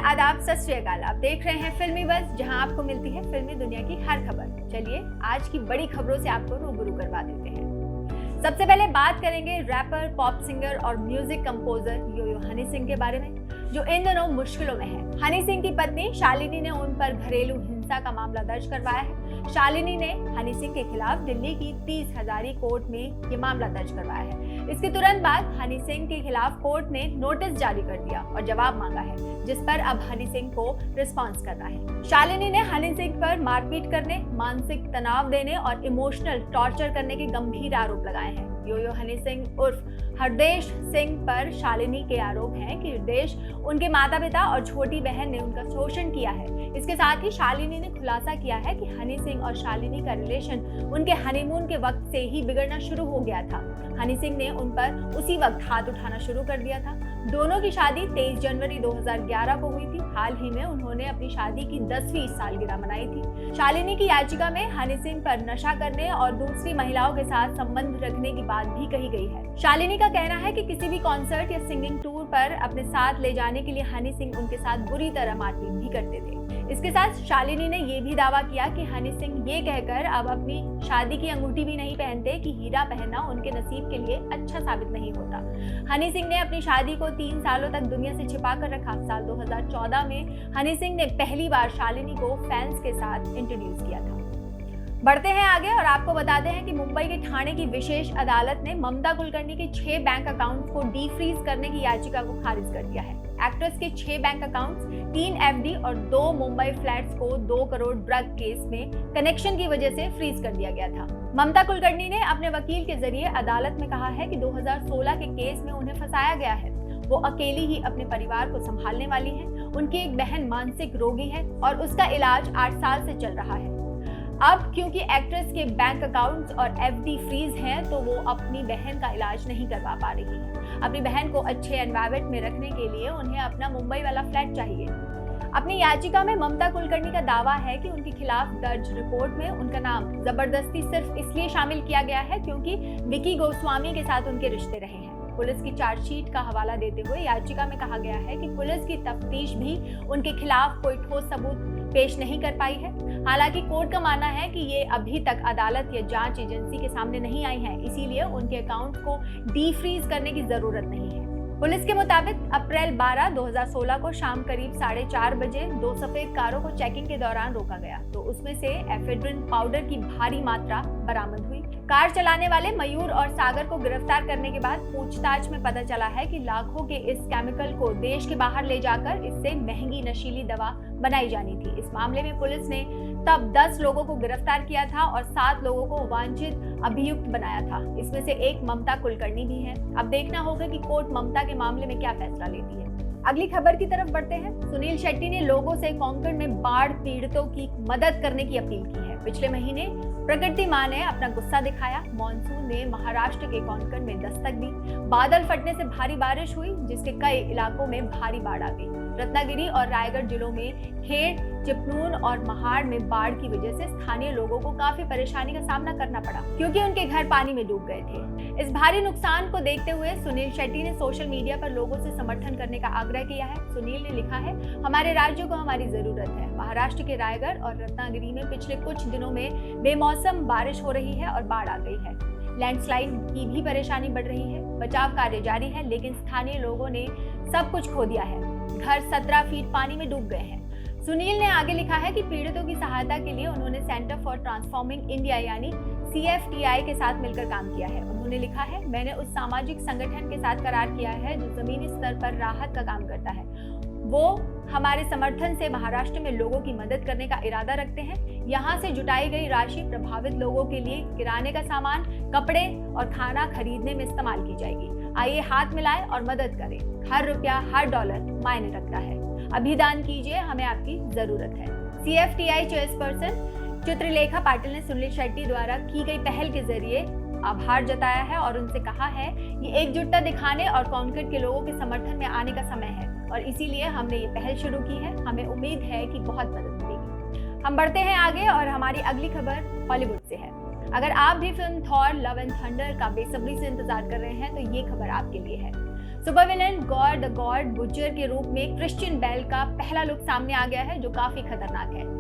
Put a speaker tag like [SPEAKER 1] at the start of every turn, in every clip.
[SPEAKER 1] आदाब, सत श्री अकाल। आप देख रहे हैं फिल्मी बज़, जहां आपको मिलती है फिल्मी दुनिया की हर खबर। चलिए आज की बड़ी खबरों से आपको रूबरू करवा देते हैं। सबसे पहले बात करेंगे रैपर, पॉप सिंगर और म्यूजिक कंपोजर यो यो हनी सिंह के बारे में, जो इन दिनों मुश्किलों में है। हनी सिंह की पत्नी शालिनी ने उन पर घरेलू हिंसा का मामला दर्ज करवाया है। शालिनी ने हनी सिंह के खिलाफ दिल्ली की 30 हजारी कोर्ट में ये मामला दर्ज करवाया है। इसके तुरंत बाद हनी सिंह के खिलाफ कोर्ट ने नोटिस जारी कर दिया और जवाब मांगा है, जिस पर अब हनी सिंह को रिस्पॉन्स करना है। शालिनी ने हनी सिंह पर मारपीट करने, मानसिक तनाव देने और इमोशनल टॉर्चर करने के गंभीर आरोप लगाए हैं। यो हनी सिंह उर्फ हरदेश सिंह पर शालिनी के आरोप हैं कि हरदेश, उनके माता पिता और छोटी बहन ने उनका शोषण किया है। इसके साथ ही शालिनी ने खुलासा किया है कि हनी सिंह और शालिनी का रिलेशन उनके हनीमून के वक्त से ही बिगड़ना शुरू हो गया था। हनी सिंह ने उन पर उसी वक्त हाथ उठाना शुरू कर दिया था। दोनों की शादी 23 जनवरी 2011 को हुई थी। हाल ही में उन्होंने अपनी शादी की 10वीं सालगिरह मनाई थी। शालिनी की याचिका में हनी सिंह पर नशा करने और दूसरी महिलाओं के साथ संबंध रखने की बात भी कही गई है। शालिनी का कहना है कि किसी भी कॉन्सर्ट या सिंगिंग टूर पर अपने साथ ले जाने के लिए हनी सिंह उनके साथ बुरी तरह मारपीट भी करते थे। इसके साथ शालिनी ने यह भी दावा किया कि हनी सिंह ये कहकर अब अपनी शादी की अंगूठी भी नहीं पहनते कि हीरा पहनना उनके नसीब के लिए अच्छा साबित नहीं होता। हनी सिंह ने अपनी शादी को 3 सालों तक दुनिया से छिपा कर रखा। साल 2014 में हनी सिंह ने पहली बार शालिनी को फैंस के साथ इंट्रोड्यूस किया था। बढ़ते हैं आगे और आपको बताते हैं कि मुंबई के ठाणे की विशेष अदालत ने ममता कुलकर्णी के 6 बैंक अकाउंट्स को डीफ्रीज करने की याचिका को खारिज कर दिया है। एक्ट्रेस के 6 बैंक अकाउंट्स, 3 एफडी और 2 मुंबई फ्लैट्स को 2 करोड़ ड्रग केस में कनेक्शन की वजह से फ्रीज कर दिया गया था। ममता कुलकर्णी ने अपने वकील के जरिए अदालत में कहा है कि 2016 के केस में उन्हें फंसाया गया है। वो अकेली ही अपने परिवार को संभालने वाली है। उनकी एक बहन मानसिक रोगी है और उसका इलाज 8 साल से चल रहा है। अब क्योंकि एक्ट्रेस के बैंक अकाउंट्स और एफडी फ्रीज हैं, तो वो अपनी बहन का इलाज नहीं करवा पा रही है। अपनी बहन को अच्छे एनवायरनमेंट में रखने के लिए उन्हें अपना मुंबई वाला फ्लैट चाहिए। अपनी याचिका में ममता कुलकर्णी का दावा है कि उनके खिलाफ दर्ज रिपोर्ट में उनका नाम जबरदस्ती सिर्फ इसलिए शामिल किया गया है क्योंकि विकी गोस्वामी के साथ उनके रिश्ते रहे हैं। पुलिस की चार्जशीट का हवाला देते हुए याचिका में कहा गया है कि पुलिस की तफ्तीश भी उनके खिलाफ कोई ठोस सबूत पेश नहीं कर पाई है। हालांकि कोर्ट का मानना है कि ये अभी तक अदालत या जांच एजेंसी के सामने नहीं आई है, इसीलिए उनके अकाउंट को डीफ्रीज करने की जरूरत नहीं है। पुलिस के मुताबिक अप्रैल 12, 2016 को शाम करीब 4:30 बजे 2 सफेद कारों को चेकिंग के दौरान रोका गया, तो उसमें से एफेड्रिन पाउडर की भारी मात्रा बरामद हुई। कार चलाने वाले मयूर और सागर को गिरफ्तार करने के बाद पूछताछ में पता चला है कि लाखों के इस केमिकल को देश के बाहर ले जाकर इससे महंगी नशीली दवा बनाई जानी थी। इस मामले में पुलिस ने तब 10 लोगों को गिरफ्तार किया था और 7 लोगों को वांछित अभियुक्त बनाया था। इसमें से एक ममता कुलकर्णी भी है। अब देखना होगा कि कोर्ट ममता के मामले में क्या फैसला लेती है। अगली खबर की तरफ बढ़ते हैं। सुनील शेट्टी ने लोगों से कोंकण में बाढ़ पीड़ितों की मदद करने की अपील की है। पिछले महीने प्रकृति मां ने अपना गुस्सा दिखाया। मॉनसून ने महाराष्ट्र के कोंकण में दस्तक दी। बादल फटने से भारी बारिश हुई, जिसके कई इलाकों में भारी बाढ़ आ गई। रत्नागिरी और रायगढ़ जिलों में खेड़, चिपळूण और महाड़ में बाढ़ की वजह से स्थानीय लोगों को काफी परेशानी का सामना करना पड़ा, क्योंकि उनके घर पानी में डूब गए थे। इस भारी नुकसान को देखते हुए सुनील शेट्टी ने सोशल मीडिया पर लोगों से समर्थन करने का आग्रह किया है। सुनील ने लिखा है, हमारे राज्य को हमारी जरूरत है। महाराष्ट्र के रायगढ़ और रत्नागिरी में पिछले कुछ दिनों में बेमौसम बारिश हो रही है और बाढ़ आ गई है। लैंडस्लाइड की भी परेशानी बढ़ रही है। बचाव कार्य जारी है, लेकिन स्थानीय लोगों ने सब कुछ खो दिया है। घर 17 फीट पानी में डूब गए हैं। सुनील ने आगे लिखा है कि पीड़ितों की सहायता के लिए उन्होंने सेंटर फॉर ट्रांसफॉर्मिंग इंडिया यानी CFTI के साथ मिलकर काम किया है। उन्होंने लिखा है, मैंने उस सामाजिक संगठन के साथ करार किया है जो जमीनी स्तर पर राहत का काम करता है। वो हमारे समर्थन से महाराष्ट्र में लोगों की मदद करने का इरादा रखते हैं। यहाँ से जुटाई गई राशि प्रभावित लोगों के लिए किराने का सामान, कपड़े और खाना खरीदने में इस्तेमाल की जाएगी। आइए हाथ मिलाएं और मदद करें। हर रुपया, हर डॉलर मायने रखता है। अभिदान कीजिए, हमें आपकी जरूरत है। CFTI चेयरपर्सन चित्रलेखा पाटिल ने सुनील शेट्टी द्वारा की गई पहल के जरिए आभार जताया है और उनसे कहा है, ये एकजुटता दिखाने और कोंकण के लोगों के समर्थन में आने का समय है और इसीलिए हमने ये पहल शुरू की है। हमें उम्मीद है कि बहुत मदद मिलेगी। हम बढ़ते हैं आगे और हमारी अगली खबर हॉलीवुड से है। अगर आप भी film Thor love and thunder का बेसब्री से इंतजार कर रहे हैं तो ये खबर आपके लिए है। Super villain God the God butcher के रूप में क्रिश्चियन बेल का पहला लुक सामने आ गया है, जो काफी खतरनाक है।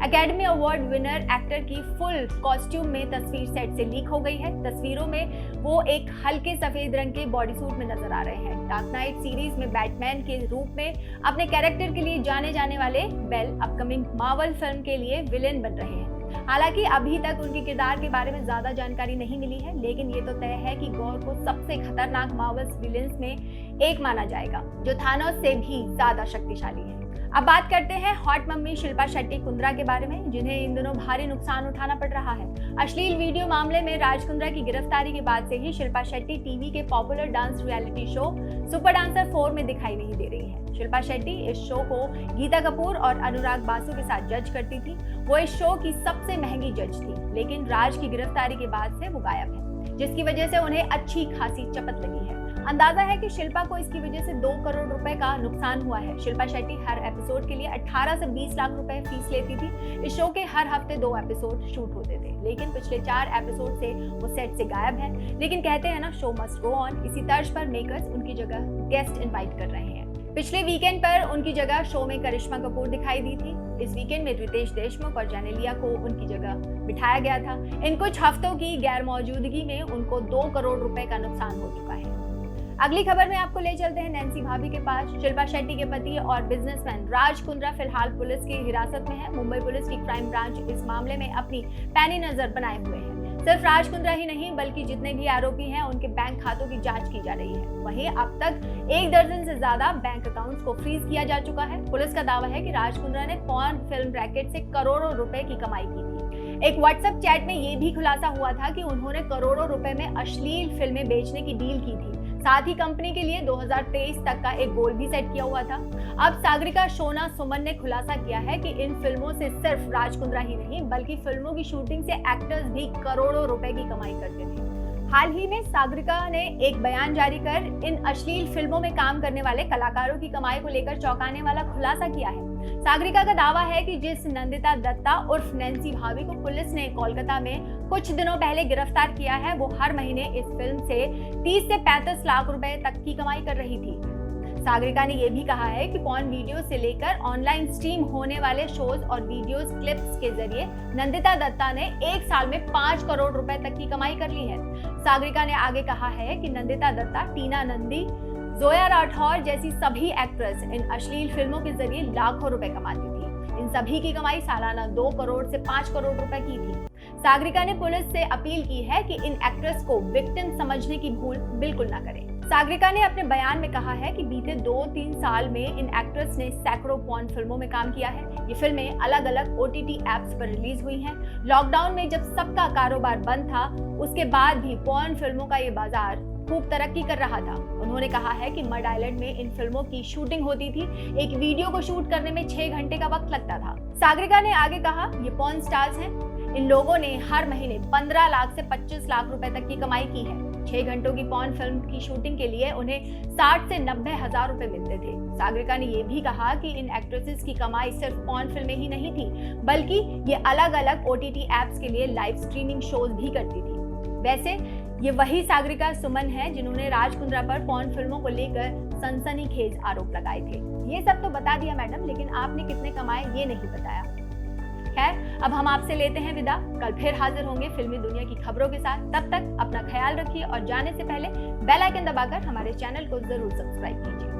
[SPEAKER 1] एकेडमी अवार्ड विनर एक्टर की फुल कॉस्ट्यूम में तस्वीर सेट से लीक हो गई है। तस्वीरों में वो एक हल्के सफेद रंग के बॉडी सूट में नजर आ रहे हैं। डार्क नाइट सीरीज में बैटमैन के रूप में अपने कैरेक्टर के लिए जाने जाने वाले बेल अपकमिंग मार्वल फिल्म के लिए विलेन बन रहे हैं। हालांकि अभी तक उनके किरदार के बारे में ज्यादा जानकारी नहीं मिली है, लेकिन ये तो तय है कि गॉर को सबसे खतरनाक मार्वल्स विलेन्स में एक माना जाएगा, जो थानोस से भी ज्यादा शक्तिशाली है। अब बात करते हैं हॉट मम्मी शिल्पा शेट्टी कुंद्रा के बारे में, जिन्हें इन दिनों भारी नुकसान उठाना पड़ रहा है। अश्लील वीडियो मामले में राज कुंद्रा की गिरफ्तारी के बाद से ही शिल्पा शेट्टी टीवी के popular dance reality show super dancer 4 में दिखाई नहीं दे रही है। शिल्पा शेट्टी इस शो को गीता कपूर और अनुराग बासु के साथ जज करती थी। वो इस शो की सबसे महंगी जज थी, लेकिन राज की गिरफ्तारी के बाद से वो गायब है, जिसकी वजह से उन्हें अच्छी खासी चपत लगी है। अंदाजा है कि शिल्पा को इसकी वजह से 2 करोड़ रुपए का नुकसान हुआ है। शिल्पा शेट्टी हर एपिसोड के लिए 18 से 20 लाख रुपए फीस लेती थी। इस शो के हर हफ्ते 2 एपिसोड शूट होते थे, लेकिन पिछले 4 एपिसोड से वो सेट से गायब है। लेकिन कहते हैं ना, शो मस्ट गो ऑन। इसी तर्ज पर मेकर्स उनकी जगह गेस्ट इनवाइट कर रहे हैं। पिछले वीकेंड पर उनकी जगह शो में करिश्मा कपूर दिखाई दी थी। इस वीकेंड में रितेश देशमुख और जेनेलिया को उनकी जगह बिठाया गया था। इन कुछ हफ्तों की गैर मौजूदगी में उनको 2 करोड़ रुपए का नुकसान हो चुका है। अगली खबर में आपको ले चलते हैं नैन्सी भाभी के पास। शिल्पा शेट्टी के पति और बिजनेसमैन राज कुंद्रा फिलहाल पुलिस की हिरासत में है। मुंबई पुलिस की क्राइम ब्रांच इस मामले में अपनी पैनी नजर बनाए हुए है। सिर्फ राज कुंद्रा ही नहीं, बल्कि जितने भी आरोपी हैं उनके बैंक खातों की जांच की जा रही है। वहीं अब तक 1 दर्जन से ज्यादा बैंक अकाउंट्स को फ्रीज किया जा चुका है। पुलिस का दावा है कि राज कुंद्रा ने पॉर्न फिल्म रैकेट से करोड़ों रुपए की कमाई की थी। एक व्हाट्सएप चैट में ये भी खुलासा हुआ था कि उन्होंने करोड़ों रुपए में अश्लील फिल्में बेचने की डील की थी। साथ ही कंपनी के लिए 2023 तक का एक गोल भी सेट किया हुआ था। अब सागरिका शोना सुमन ने खुलासा किया है कि इन फिल्मों से सिर्फ राज कुंद्रा ही नहीं, बल्कि फिल्मों की शूटिंग से एक्टर्स भी करोड़ों रुपए की कमाई करते थे। हाल ही में सागरिका ने एक बयान जारी कर इन अश्लील फिल्मों में काम करने वाले कलाकारों की कमाई को लेकर चौंकाने वाला खुलासा किया है। सागरिका का दावा है कि जिस नंदिता दत्ता उर्फ नैन्सी भाभी को पुलिस ने कोलकाता में कुछ दिनों पहले गिरफ्तार किया है, वो हर महीने इस फिल्म से 30 से 35 लाख रुपए तक की कमाई कर रही थी। सागरिका ने यह भी कहा है कि पॉर्न वीडियो से लेकर ऑनलाइन स्ट्रीम होने वाले शोज और वीडियोस क्लिप्स के जरिए नंदिता दत्ता ने 1 साल में 5 करोड़ रुपए तक की कमाई कर ली है। सागरिका ने आगे कहा है कि नंदिता दत्ता, टीना नंदी, जोया राठौर जैसी सभी एक्ट्रेस इन अश्लील फिल्मों के जरिए लाखों रुपए कमाती थी। इन सभी की कमाई सालाना 2 करोड़ से 5 करोड़ रुपए की थी। सागरिका ने पुलिस से अपील की है कि इन एक्ट्रेस को विक्टिम समझने की भूल बिल्कुल ना करें। सागरिका ने अपने बयान में कहा है कि बीते 2-3 साल में इन एक्ट्रेस ने सैकड़ों पॉर्न फिल्मों में काम किया है। ये फिल्में अलग अलग OTT एप्स पर रिलीज हुई हैं। लॉकडाउन में जब सबका कारोबार बंद था, उसके बाद भी पॉर्न फिल्मों का ये बाजार खूब तरक्की कर रहा था। उन्होंने कहा है कि मड आइलैंड में इन फिल्मों की शूटिंग होती थी। एक वीडियो को शूट करने में 6 घंटे का वक्त लगता था। सागरिका ने आगे कहा, ये पॉर्न स्टार्स हैं। इन लोगों ने हर महीने 15 लाख से 25 लाख रुपए तक की कमाई की है। 6 घंटों की पॉर्न फिल्म की शूटिंग के लिए उन्हें 60 से 90 हजार रुपए मिलते थे। सागरिका ने यह भी कहा कि इन एक्ट्रेसेस की कमाई सिर्फ पॉर्न फिल्में ही नहीं थी, बल्कि ये अलग अलग OTT एप्स के लिए लाइव स्ट्रीमिंग शोज भी करती थी। वैसे ये वही सागरिका सुमन है जिन्होंने राज कुंद्रा पर पॉर्न फिल्मों को लेकर सनसनीखेज आरोप लगाए थे। ये सब तो बता दिया मैडम, लेकिन आपने कितने कमाए ये नहीं बताया। खैर, अब हम आपसे लेते हैं विदा। कल फिर हाजिर होंगे फिल्मी दुनिया की खबरों के साथ। तब तक अपना ख्याल रखिए और जाने से पहले बेल आइकन दबाकर हमारे चैनल को जरूर सब्सक्राइब कीजिए।